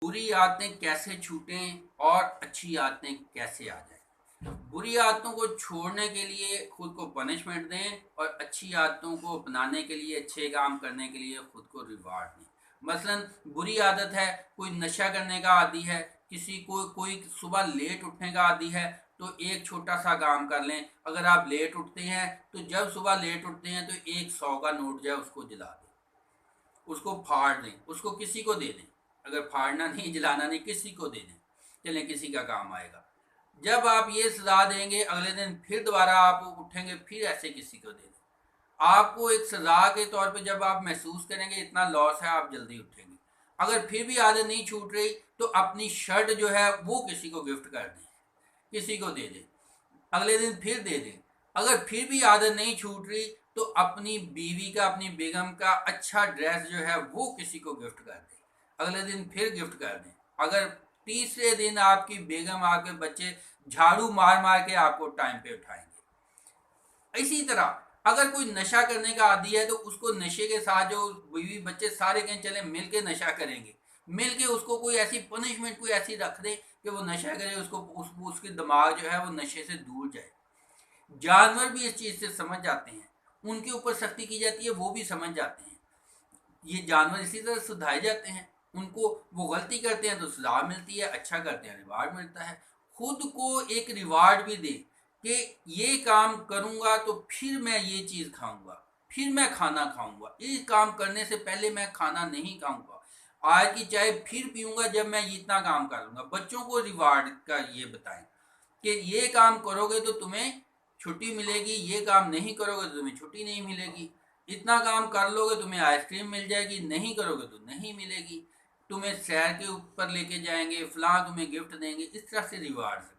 बुरी आदतें कैसे छूटें और अच्छी आदतें कैसे आ जाएं। बुरी आदतों को छोड़ने के लिए खुद को पनिशमेंट दें और अच्छी आदतों को अपनाने के लिए, अच्छे काम करने के लिए खुद को रिवार्ड दें। मसलन बुरी आदत है, कोई नशा करने का आदी है, किसी को कोई सुबह लेट उठने का आदी है, तो एक छोटा सा काम कर लें। अगर आप लेट उठते हैं तो जब सुबह लेट उठते हैं तो एक 100 का नोट जो है उसको जला दें, उसको फाड़ दें, उसको किसी को दे दें। अगर फाड़ना नहीं, जलाना नहीं, किसी को दे दें, चलें किसी का काम आएगा। जब आप ये सजा देंगे, अगले दिन फिर दोबारा आप उठेंगे, फिर ऐसे किसी को दे दें। आपको एक सजा के तौर पे जब आप महसूस करेंगे इतना लॉस है, आप जल्दी उठेंगे। अगर फिर भी आदत नहीं छूट रही तो अपनी शर्ट जो है वो किसी को गिफ्ट कर दें, किसी को दे दें, अगले दिन फिर दे दें। अगर फिर भी आदत नहीं छूट रही तो अपनी बीवी का, अपनी बेगम का अच्छा ड्रेस जो है वो किसी को गिफ्ट कर दें, अगले दिन फिर गिफ्ट कर दें। अगर तीसरे दिन आपकी बेगम, आपके बच्चे झाड़ू मार मार के आपको टाइम पे उठाएंगे। इसी तरह अगर कोई नशा करने का आदी है तो उसको नशे के साथ जो बीवी बच्चे सारे कहीं चले मिल के नशा करेंगे, मिल के उसको कोई ऐसी पनिशमेंट कोई ऐसी रख दे कि वो नशा करे, उसको उसके दिमाग जो है वो नशे से दूर जाए। जानवर भी इस चीज़ से समझ जाते हैं, उनके ऊपर सख्ती की जाती है, वो भी समझ जाते हैं। ये जानवर इसी तरह सुधारे जाते हैं, उनको वो गलती करते हैं तो सजा मिलती है, अच्छा करते हैं रिवार्ड मिलता है। खुद को एक रिवार्ड भी दे कि ये काम करूँगा तो फिर मैं ये चीज़ खाऊंगा, फिर मैं खाना खाऊंगा, इस काम करने से पहले मैं खाना नहीं खाऊंगा, आज की चाय फिर पीऊंगा जब मैं इतना काम कर लूँगा। बच्चों को रिवार्ड का ये बताएं कि ये काम करोगे तो तुम्हें छुट्टी मिलेगी, ये काम नहीं करोगे तो तुम्हें छुट्टी नहीं मिलेगी, इतना काम कर लोगे तुम्हें आइसक्रीम मिल जाएगी, नहीं करोगे तो नहीं मिलेगी, तुम्हें सैर के ऊपर लेके जाएंगे, फलां तुम्हें गिफ्ट देंगे। इस तरह से रिवार्ड रखें।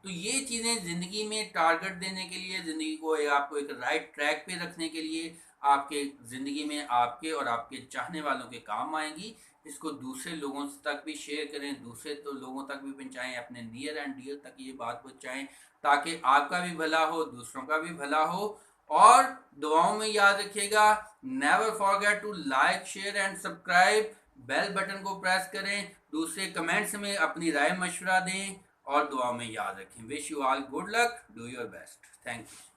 तो ये चीज़ें ज़िंदगी में टारगेट देने के लिए, ज़िंदगी को आपको एक राइट ट्रैक पे रखने के लिए, आपके ज़िंदगी में आपके और आपके चाहने वालों के काम आएंगी। इसको दूसरे लोगों तक भी शेयर करें, दूसरे तो लोगों तक भी पहुँचाएँ, अपने नियर एंड डियर तक ये बात पहुँचाएँ, ताकि आपका भी भला हो, दूसरों का भी भला हो। और दुआओं में याद रखिएगा, never forget to like, share and subscribe. Bell button को प्रेस करें, दूसरे कमेंट्स में अपनी राय मशवरा दें और दुआ में याद रखें। Wish you all good luck, do your best. Thank you.